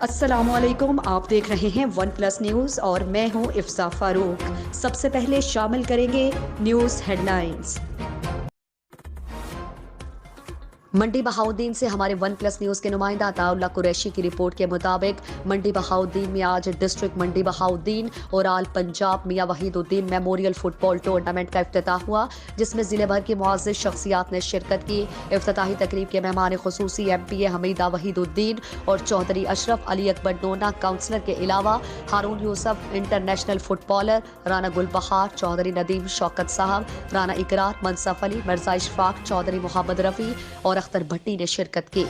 अस्सलामुअलैकुम। आप देख रहे हैं वन प्लस न्यूज़ और मैं हूं इफ्सा फारूक। सबसे पहले शामिल करेंगे न्यूज़ हेडलाइंस। मंडी बहाउद्दीन से हमारे वन प्लस न्यूज के नुमाइंदा अताउल्लाह कुरैशी की रिपोर्ट के मुताबिक मंडी बहाउद्दीन में आज डिस्ट्रिक्ट मंडी बहाउद्दीन और आल पंजाब मियां वहीदुद्दीन मेमोरियल फुटबॉल टूर्नामेंट का इफ्तिताह हुआ, जिसमें जिले भर की मुअज़्ज़िज़ शख्सियात ने शिरकत की। इफ्तिताही तकरीब के मेहमान खुसूसी MPA हमीदा वहीदुद्दीन और चौधरी अशरफ अली अकबर नोना काउंसलर के अलावा हारून यूसुफ इंटरनेशनल फुटबॉलर, राना गुलबहार, चौधरी नदीम शौकत साहब, राना इकरार, मनसफ अली, मिर्जा इशफाक, चौधरी मोहम्मद रफ़ी और अख्तर भट्टी ने शिरकत की।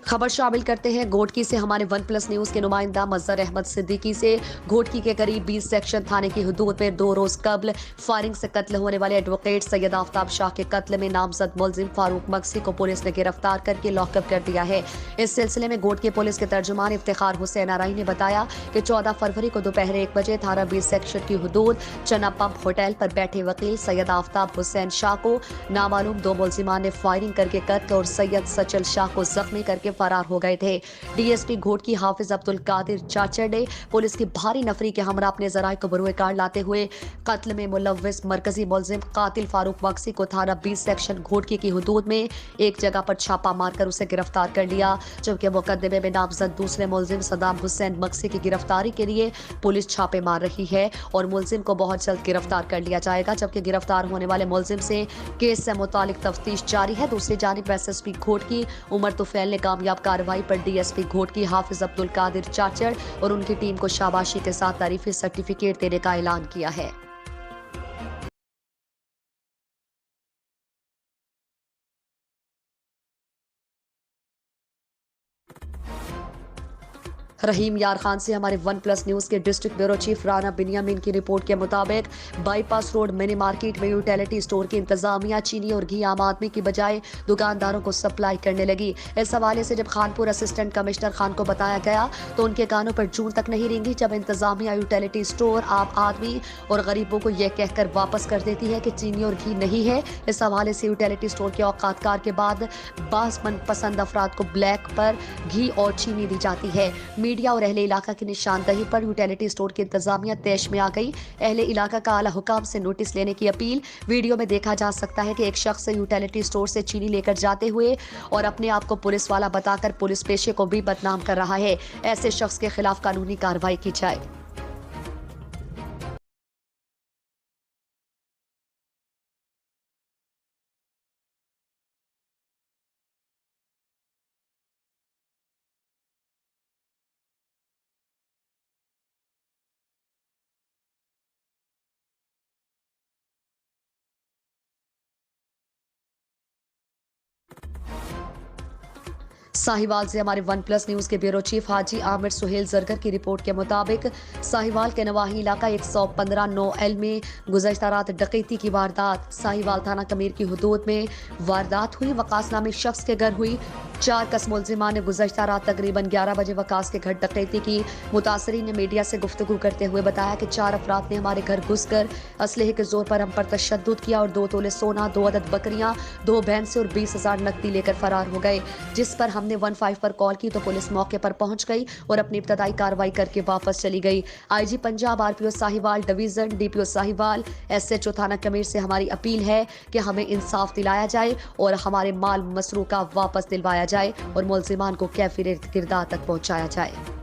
खबर शामिल करते हैं घोटकी से हमारे वन प्लस न्यूज के नुमाइंदा मजहर अहमद सिद्दीकी से। घोटकी के करीब 20 सेक्शन थाने की हुदूद में 2 रोज कबल फायरिंग से कत्ल होने वाले एडवोकेट सैयद आफ्ताब शाह के कत्ल में नामजद मुलजिम फारूक मक्सी को पुलिस ने गिरफ्तार करके लॉकअप कर दिया है। इस सिलसिले में घोटकी पुलिस के तर्जुमान इफ्तिखार हुसैन आराई ने बताया कि 14 फरवरी को दोपहर 1 बजे थाना 20 सेक्शन की हुदूद चना पंप होटल पर बैठे वकील सैयद आफ्ताब हुसैन शाह को नामालूम 2 मुलजिमान ने फायरिंग करके कत्ल और सैयद सचल शाह को जख्मी करके फरार हो गए थे। DSP घोटकी हाफिज अब्दुल कादिर चाचर ने पुलिस की भारी नफरी के हमरा अपने जराये को बरूए कार लाते हुए कत्ल में मुलव्विस मरकजी मुलजिम कातिल फारूक मक्सी को थाना 20 सेक्शन घोटकी की हुदूद में एक जगह पर छापा मारकर उसे गिरफ्तार कर लिया, जबकि मुकदमे में नामजद दूसरे मुलजिम सदाम हुसैन मक्सी की गिरफ्तारी के लिए पुलिस छापे मार रही है और मुलजिम को बहुत जल्द गिरफ्तार कर लिया जाएगा। जबकि गिरफ्तार होने वाले मुलजिम से केस से मुतालिक तफ्तीश जारी है। दूसरी जानिब SSP घोटकी उमर तुफैल ने कामयाब कार्रवाई पर DSP घोटकी हाफिज अब्दुल कादिर चाचड़ और उनकी टीम को शाबाशी के साथ तारीफी सर्टिफिकेट देने का ऐलान किया है। रहीम यार खान से हमारे वन प्लस न्यूज के district bureau chief Rana Benjamin की रिपोर्ट के मुताबिक बाईपास रोड मिनी मार्केट में यूटिलिटी स्टोर की इंतजामिया चीनी और घी आम आदमी की बजाय दुकानदारों को सप्लाई करने लगी। इस हवाले से जब खानपुर असिस्टेंट कमिश्नर खान को बताया गया तो उनके कानों पर जून तक नहीं रेंगी, जब इंतजामिया यूटिलिटी स्टोर आम आदमी और गरीबों को यह कहकर वापस कर देती है कि चीनी और घी नहीं है। इस हवाले से यूटिलिटी स्टोर के औकातकार के बाद बास मनपसंद अफराद को ब्लैक पर घी और चीनी दी जाती है। मीडिया और अहले इलाका की निशानदही पर यूटिलिटी स्टोर की इंतजामिया तैश में आ गई। अहले इलाका का आला हुकाम से नोटिस लेने की अपील। वीडियो में देखा जा सकता है कि एक शख्स यूटिलिटी स्टोर से चीनी लेकर जाते हुए और अपने आप को पुलिस वाला बताकर पुलिस पेशे को भी बदनाम कर रहा है। ऐसे शख्स के खिलाफ कानूनी कार्रवाई की जाए। साहिवाल से हमारे वन प्लस न्यूज के ब्यूरो चीफ हाजी आमिर सुहेल जरगर की रिपोर्ट के मुताबिक साहिवाल के नवाही इलाका 115 9L में गुज़श्ता रात डकैती की वारदात। साहिवाल थाना कमीर की हुदूद में वारदात हुई। वकास नामी शख्स के घर हुई। 4 कस मुलजिमा ने गुज़श्ता रात तकरीबन 11 बजे वकास के घर डकैती की। मुतासरीन ने मीडिया से गुफ्तगू करते हुए बताया कि 4 अफराद ने हमारे घर घुसकर असलहे के जोर पर हम पर तशद्दुद किया और 2 तोले सोना, 2 अदद बकरियां, 2 भैंसे और 20,000 नकदी लेकर फरार हो गए। जिस पर हमने 15 पर कॉल की तो पुलिस मौके पर पहुंच गई और अपनी इब्तदाई कार्रवाई करके वापस चली गई। IG Punjab, RPO Sahiwal division, DPO Sahiwal, SHO थाना कमीर से हमारी अपील है कि हमें इंसाफ दिलाया जाए और हमारे माल मसरूका वापस दिलवाया जाए और मुलजिमान को कैफी किरदार तक पहुंचाया जाए।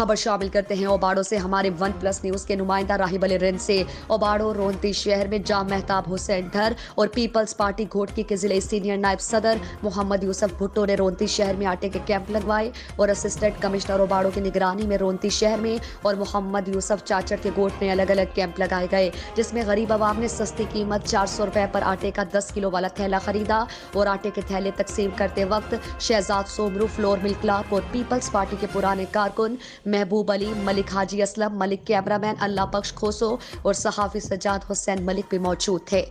खबर शामिल करते हैं ओबाड़ो से हमारे वन प्लस न्यूज के नुमाइंदा राहिब अली रिंद से। ओबाड़ो रोहती शहर में जाम मेहताब हुसैन ढर और पीपल्स पार्टी घोटकी के जिले सीनियर नायब सदर मोहम्मद यूसुफ भुट्टो ने रोहती शहर में आटे के कैंप लगवाए और असिस्टेंट कमिश्नर ओबाड़ो की निगरानी में रोहती शहर में और मोहम्मद यूसुफ चाचड़ के गोट में अलग अलग कैंप लगाए गए, जिसमें गरीब आवाम ने सस्ती कीमत 400 रुपए पर आटे का 10 किलो वाला थैला खरीदा और आटे के थैले तकसीम करते वक्त Shahzad Somru floor mill clerk और पीपल्स पार्टी के पुराने कारकुन महबूब अली, मलिक हाजी असलम, मलिक कैमरामैन अल्लाह बख्श खोसो और सहाफी सज्जाद हुसैन मलिक भी मौजूद थे।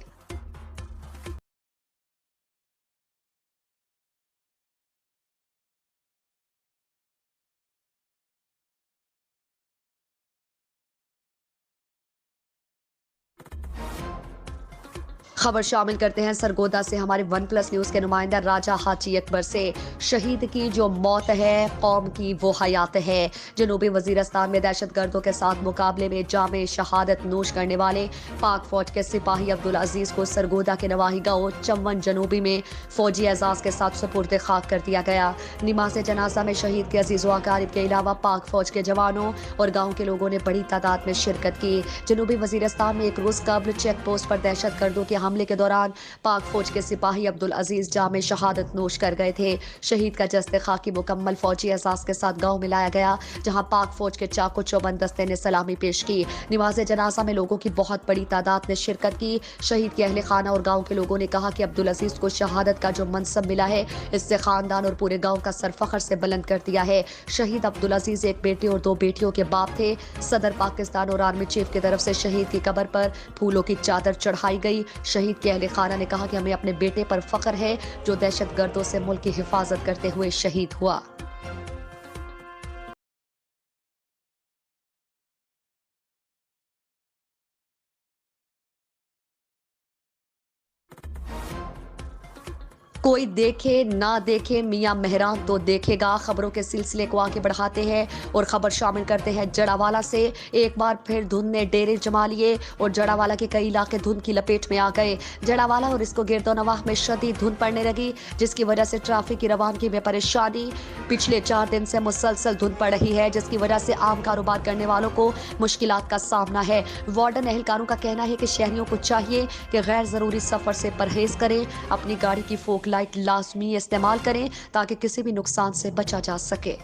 खबर शामिल करते हैं सरगोदा से हमारे वन प्लस न्यूज के नुमाइंदा राजा हाजी अकबर से। शहीद की जो मौत है कौम की वो हयात है। जनूबी वजीरस्तान में दहशत गर्दों के साथ मुकाबले में जामे शहादत नोश करने वाले पाक फौज के सिपाही अब्दुल अजीज को सरगोदा के नवाही गांव चम्वन जनूबी में फौजी एजाज के साथ सुपुर्द खाक कर दिया गया। नमाज जनाजा में शहीद के अजीज व अकारिब के अलावा पाक फौज के जवानों और गाँव के लोगों ने बड़ी तादाद में शिरकत की। जनूबी वजीरस्तान में एक रोज कबल चेक पोस्ट पर दहशत गर्दों के हमले के दौरान पाक फौज के सिपाही अब्दुल अजीज जामे शहादत नोश कर गए थे। शहीद का जस्ते खाकी मुकम्मल फौजी एहसास के साथ गांव में लाया गया, जहां पाक फौज के चाको चौबंद दस्ते ने सलामी पेश की। नमाज जनाजा में लोगों की बहुत बड़ी तादाद ने शिरकत की। शहीद के अहले खाना और गाँव के लोगों ने कहा कि अब्दुल अजीज को शहादत का जो मनसब मिला है, इससे खानदान और पूरे गाँव का सर फखर से बुलंद कर दिया है। शहीद अब्दुल अजीज एक बेटे और 2 बेटियों के बाप थे। सदर पाकिस्तान और आर्मी चीफ की तरफ से शहीद की कब्र पर फूलों की चादर चढ़ाई गई। शहीद के अहले खाना ने कहा कि हमें अपने बेटे पर फख्र है जो दहशत गर्दों से मुल्क की हिफाजत करते हुए शहीद हुआ। कोई देखे ना देखे मियां मेहरान तो देखेगा। खबरों के सिलसिले को आगे बढ़ाते हैं और खबर शामिल करते हैं जड़ावाला से। एक बार फिर धुंध ने डेरे जमा लिए और जड़ावाला के कई इलाके धुंध की लपेट में आ गए। जड़ावाला और इसको गिरदोनवाह में शदीद धुंध पड़ने लगी, जिसकी वजह से ट्रैफिक की रवानगी में परेशानी। पिछले 4 दिन से मुसलसल धुंध पड़ रही है, जिसकी वजह से आम कारोबार करने वालों को मुश्किलात का सामना है। वार्डन एहलकारों का कहना है कि शहरियों को चाहिए कि गैर जरूरी सफर से परहेज करें, अपनी गाड़ी की फोक लाइट लाजमी इस्तेमाल करें ताकि किसी भी नुकसान से बचा जा सके।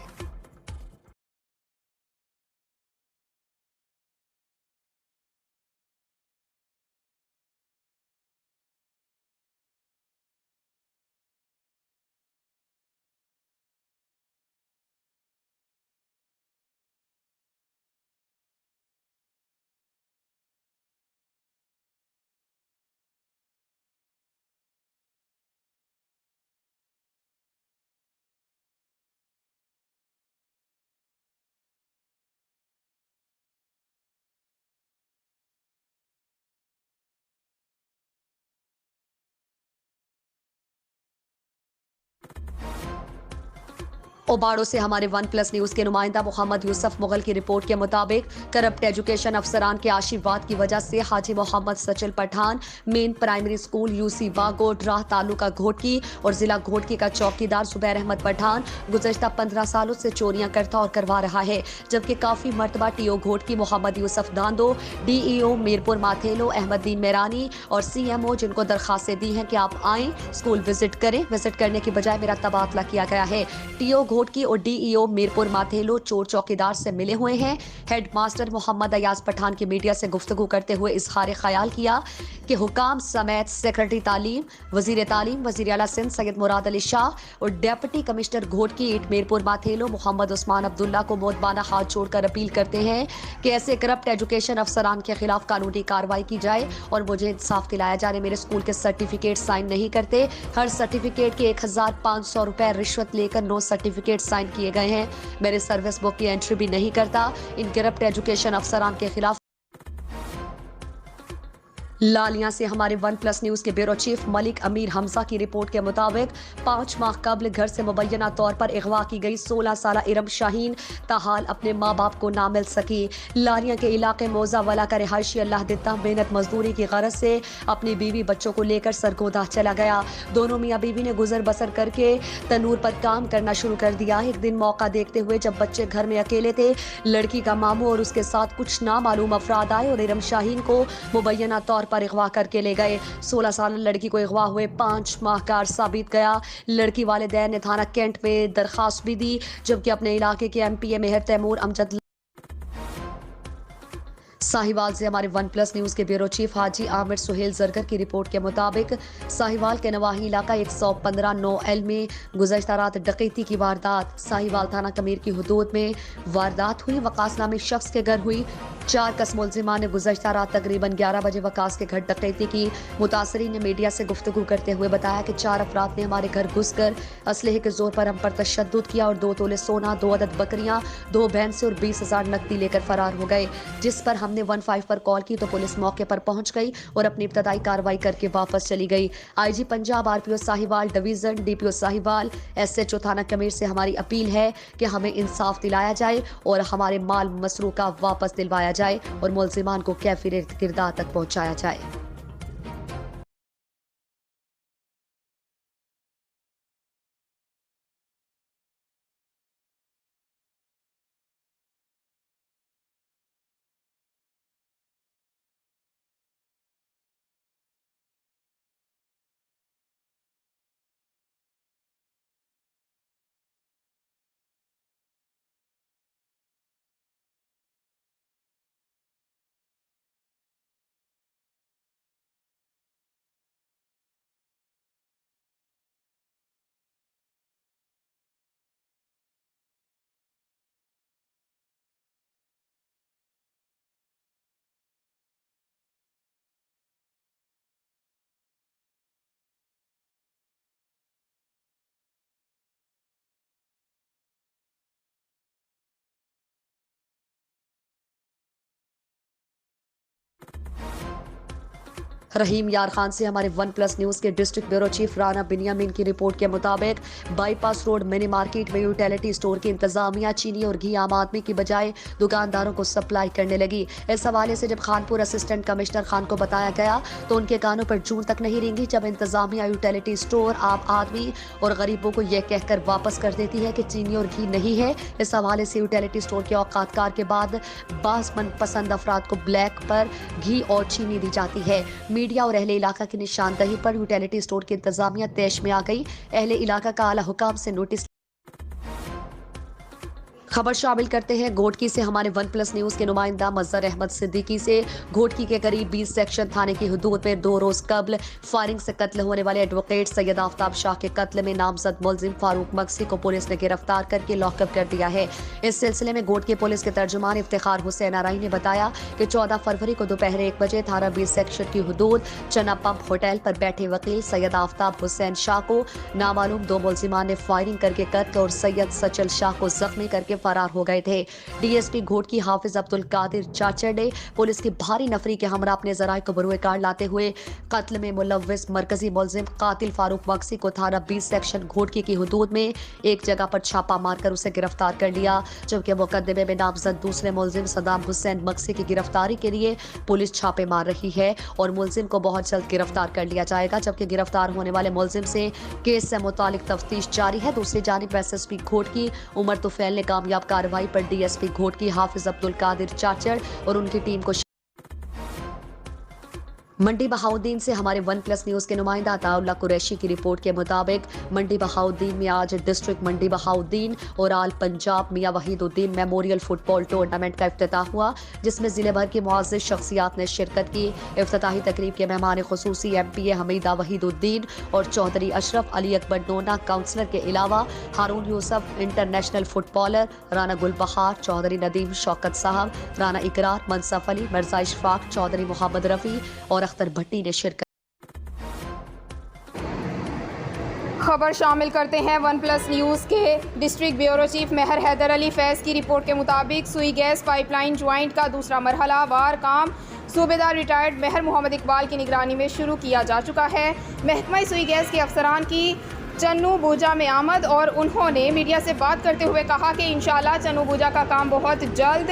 ओबाड़ो से हमारे वन प्लस न्यूज के नुमाइंदा मोहम्मद यूसुफ मुगल की रिपोर्ट के मुताबिक करप्ट एजुकेशन अफसरान के आशीर्वाद की वजह से Haji Mohammad Sachil Pathan main primary school UC Bagot राह तालुका घोटकी और जिला घोटकी का चौकीदार जुबैर अहमद पठान गुज़श्ता 15 सालों से चोरियां करता और करवा रहा है, जबकि काफी मरतबा टीओ घोटकी मोहम्मद यूसुफ दांदो, डीईओ मीरपुर माथेलो अहमद दीन मेरानी और सीएमओ जिनको दरखास्तें दी हैं कि आप आएं स्कूल विजिट करें, विजिट करने की बजाय मेरा तबादला किया गया है। टीओ घोटकी और डीईओ मीरपुर माथेलो चोर चौकीदार से मिले हुए हैं। हेडमास्टर मोहम्मद अयाज पठान की मीडिया से गुफ्तगू करते हुए इजहार ख्याल किया कि हुकाम समेत सेक्रेटरी तालीम, वजीर तालीम, वजीर आला सिंध सैयद मुराद अली शाह और डेप्यूटी कमिश्नर घोटकी ईट मीरपुर माथेलो मोहम्मद उस्मान अब्दुल्ला को मोतबाना हाथ जोड़कर अपील करते हैं कि ऐसे करप्ट एजुकेशन अफसरान के खिलाफ कानूनी कार्रवाई की जाए और मुझे इंसाफ दिलाया जाए। मेरे स्कूल के सर्टिफिकेट साइन नहीं करते, हर सर्टिफिकेट के 1500 रुपए रिश्वत लेकर 9 सर्टिफिकेट साइन किए गए हैं। मेरे सर्विस बुक की एंट्री भी नहीं करता। इन करप्ट एजुकेशन अफसरान के खिलाफ लालिया से हमारे वन प्लस न्यूज के ब्यूरो चीफ मलिक अमीर हमजा की रिपोर्ट के मुताबिक 5 माह कबल घर से मुबैना तौर पर अगवा की गई 16 साल इरम शाहीन ताहाल अपने माँ बाप को ना मिल सकी। लालिया के इलाके मोजावाला का रिहायशी अल्लाह दिता मेहनत मजदूरी की गरज से अपनी बीवी बच्चों को लेकर सरगोदा चला गया। दोनों मियाँ बीवी ने गुजर बसर करके तनूर पर काम करना शुरू कर दिया। एक दिन मौका देखते हुए जब बच्चे घर में अकेले थे, लड़की का मामू और उसके साथ कुछ नामालूम अफराद आए और इरम शाहीन को मुबैना तौर पर अगवा करके ले गए। 16 साल लड़की को अगवा हुए 5 माह का अरसा बीत गया। लड़की वालिदैन ने थाना कैंट में दरखास्त भी दी, जबकि अपने इलाके के एमपीए मेहर तैमूर अमजद साहिवाल से हमारे वन प्लस न्यूज के ब्यूरो चीफ हाजी आमिर सुहेल जरगर की रिपोर्ट के मुताबिक साहिवाल के नवाही इलाका 115 9L में गुज़श्ता रात डकैती की वारदात। साहिवाल थाना कमीर की हुदूद में वारदात हुई। वकास नामी शख्स के घर हुई। 4 कस मुलजिमान ने गुज़श्ता रात तकरीबन 11 बजे वकास के घर डकैती की। मुतासरीन ने मीडिया से गुफ्तगू करते हुए बताया कि 4 अफराद ने हमारे घर घुसकर असलहे के जोर पर हम पर तशद्दुद किया और 2 तोले सोना, 2 अदद बकरियां, 2 भैंसे और 20,000 नकदी लेकर फरार हो गए। जिस पर हमने 15 पर कॉल की तो पुलिस मौके पर पहुंच गई और अपनी इब्तदाई कार्रवाई करके वापस चली गई। IG Punjab, RPO Sahiwal division, DPO Sahiwal, SHO थाना कमीर से हमारी अपील है कि हमें इंसाफ दिलाया जाए और हमारे माल मसरूका वापस दिलवाया जाए और मुलजिमान को कैफी किरदार तक पहुंचाया जाए। रहीम यार खान से हमारे वन प्लस न्यूज के district bureau chief Rana Benjamin की रिपोर्ट के मुताबिक बाईपास रोड मिनी मार्केट में यूटिलिटी स्टोर की इंतजामिया चीनी और घी आम आदमी की बजाय दुकानदारों को सप्लाई करने लगी। इस हवाले से जब खानपुर असिस्टेंट कमिश्नर खान को बताया गया तो उनके कानों पर जून तक नहीं रेंगी जब इंतजामिया यूटिलिटी स्टोर आम आदमी और गरीबों को यह कहकर वापस कर देती है कि चीनी और घी नहीं है। इस हवाले से यूटिलिटी स्टोर के औकातकार के बाद बास मनपसंद अफराद को ब्लैक पर घी और चीनी दी जाती है। मीडिया और अहले इलाका की निशानदही पर यूटिलिटी स्टोर की इंतजामिया तैश में आ गई। अहले इलाका का आला हुकाम से नोटिस खबर शामिल करते हैं घोटकी से हमारे वन प्लस न्यूज के नुमाइंदा मजहर अहमद सिद्दीकी से। घोटकी के करीब 20 सेक्शन थाने की हुदूद में 2 रोज कबल फायरिंग से कत्ल होने वाले एडवोकेट सैयद आफ्ताब शाह के कत्ल में नामजद मुलजिम फारूक मक्सी को पुलिस ने गिरफ्तार करके लॉकअप कर दिया है। इस सिलसिले में घोटकी पुलिस के तर्जुमान इफ्तिखार हुसैन आराई ने बताया कि 14 फरवरी को दोपहर 1 बजे थाना 20 सेक्शन की हुदूद चना पंप होटल पर बैठे वकील सैयद आफ्ताब हुसैन शाह को नामालूम 2 मुलजिमान ने फायरिंग करके कत्ल और सैयद सचल शाह को जख्मी करके फरार हो गए थे। डीएसपी घोटकी हाफिज अब्दुल कादिर चाचर ने पुलिस की भारी नफरी के हमरा अपने जराये को बरूए कार लाते हुए कत्ल में मुलव्विस मरकजी मुलजिम कातिल फारूक मक्सी को थाना 20 सेक्शन घोटकी की हुदूद में एक जगह पर छापा मारकर उसे गिरफ्तार कर लिया, जबकि मुकदमे में नामजद दूसरे मुलजिम सदाम हुसैन मक्सी की गिरफ्तारी के लिए पुलिस छापे मार रही है और मुलजिम को बहुत जल्द गिरफ्तार कर लिया जाएगा, जबकि गिरफ्तार होने वाले मुलजिम से केस से मुतालिक तफ्तीश जारी है। दूसरी जानिब एसएसपी घोटकी उमर तुफैल ने कामयाब कार्रवाई पर डीएसपी घोटकी हाफिज अब्दुल कादिर चाचड़ और उनकी टीम को मंडी बहाउद्दीन से हमारे वन प्लस न्यूज के नुमाइंदा अताउल्लाह कुरैशी की रिपोर्ट के मुताबिक मंडी बहाउद्दीन में आज डिस्ट्रिक्ट मंडी बहाउद्दीन और आल पंजाब मियां वहीदुद्दीन मेमोरियल फुटबॉल टूर्नामेंट का इफ्तिताह हुआ, जिसमें जिले भर की मुअज़्ज़िज़ शख्सियात ने शिरकत की। इफ्तिताही तकरीब के मेहमान खुसूसी एमपीए हमीदा वहीदुद्दीन और चौधरी अशरफ अली अकबर नोना काउंसलर के अलावा हारून यूसुफ इंटरनेशनल फुटबॉलर, राना गुलबहार, चौधरी नदीम शौकत साहब, राना इकरार, मनसफ अली, मिर्जा इशफाक, चौधरी मोहम्मद रफ़ी और अख्तर भट्टी ने शिरकत। खबर शामिल करते हैं वन प्लस न्यूज़ के डिस्ट्रिक्ट ब्यूरो चीफ मेहर हैदर अली फैज़ की रिपोर्ट के मुताबिक सुई गैस पाइपलाइन ज्वाइंट का दूसरा मरहला वार काम सूबेदार रिटायर्ड मेहर मोहम्मद इकबाल की निगरानी में शुरू किया जा चुका है। महकमा सुई गैस के अफसरान की चन्नू बूजा में आमद और उन्होंने मीडिया से बात करते हुए कहा कि इंशाल्लाह चन्नू बूजा का काम बहुत जल्द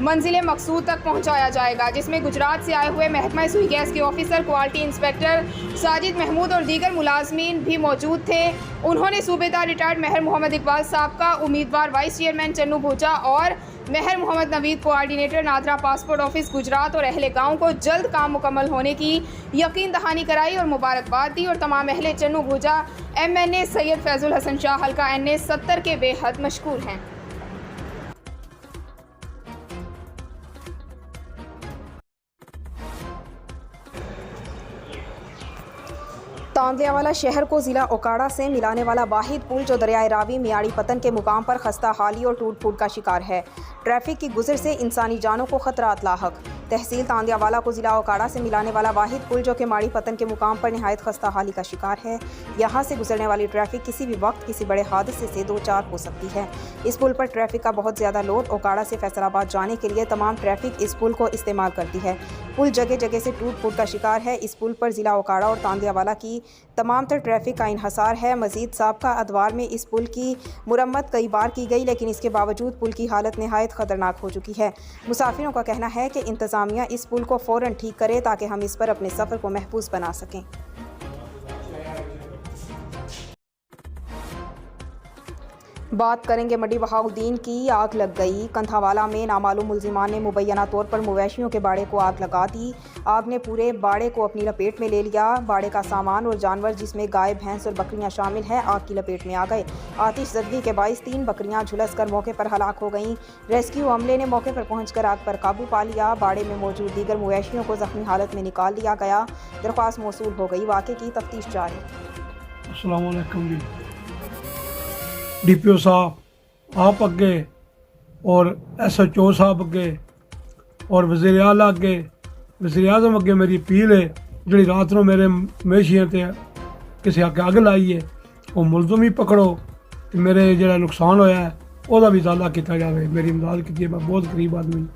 मंजिल मकसूद तक पहुंचाया जाएगा, जिसमें गुजरात से आए हुए महकमा सुई गैस के officer quality inspector Sajid Mahmood और दीगर मुलाजमीन भी मौजूद थे। उन्होंने सूबेदार रिटायर्ड मेहर मोहम्मद इकबाल साहब का उम्मीदवार वाइस चेयरमैन चन्नू बूजा और Mehar Mohammad Naveed coordinator NADRA passport office Gujrat और अहले गाँव को जल्द काम मुकम्मल होने की यकीन दहानी कराई और मुबारकबाद दी और तमाम अहले चन्नू बूजा MNA सैयद फैजुल हसन शाह हल्का NA 70 के बेहद मशकूर हैं। तांदियावाला शहर को ज़िला ओकाड़ा से मिलाने वाला वाहिद पुल जो दरियाए रावी मियाड़ी पतन के मुकाम पर खस्ता हाली और टूट फूट का शिकार है। ट्रैफिक की गुजर से इंसानी जानों को खतरात लाहक। तहसील तांदियावाला को ज़िला ओकाड़ा से मिलाने वाला वाहिद पुल जो कि माड़ी पतन के मुकाम पर नहायत खस्ता हाली का शिकार है। यहाँ से गुजरने वाली ट्रैफिक किसी भी वक्त किसी बड़े हादसे से दो चार हो सकती है। इस पुल पर ट्रैफिक का बहुत ज़्यादा लोड ओकाड़ा से फैसलाबाद जाने के लिए तमाम ट्रैफिक इस पुल को इस्तेमाल करती है। पुल जगह जगह से टूट फूट का शिकार है। इस पुल पर ज़िला ओकाड़ा और तांदियावाला की तमाम तर ट्रैफिक का इन्हसार है। मज़ीद साबका अदवार में इस पुल की मुरम्मत कई बार की गई, लेकिन इसके बावजूद पुल की हालत नहायत ख़तरनाक हो चुकी है। मुसाफिरों का कहना है कि इंतज़ामिया इस पुल को फ़ौरन ठीक करे ताकि हम इस पर अपने सफ़र को महफूज बना सकें। बात करेंगे मडी बहाउद्दीन की। आग लग गई। कंथावाला में नामालूम मुलजिमान ने मुबैना तौर पर मवेशियों के बाड़े को आग लगा दी। आग ने पूरे बाड़े को अपनी लपेट में ले लिया। बाड़े का सामान और जानवर जिसमें गाय भैंस और बकरियां शामिल हैं आग की लपेट में आ गए। आतिश ज़दगी के बाइस 3 बकरियां झुलस कर मौके पर हलाक हो गईं। रेस्क्यू अमले ने मौके पर पहुंचकर आग पर काबू पा लिया। बाड़े में मौजूद दीगर मवेशियों को जख्मी हालत में निकाल लिया गया। दरख्वास्त मौसूल हो गई। वाक़े की तफ्तीश जारी। अस्सलाम वालेकुम जी। DPO साहब आप अगे और SHO साहब अगे और वज़ीर आला अगे वज़ीर आज़म अगे मेरी अपील है जी रात को मेरे मवेशियों ते किसी आके अग लाई है वो मुलजम ही पकड़ो कि मेरे जो नुकसान होया है वह भी इजाला किया जाए। मेरी इमदाद की मैं बहुत गरीब आदमी।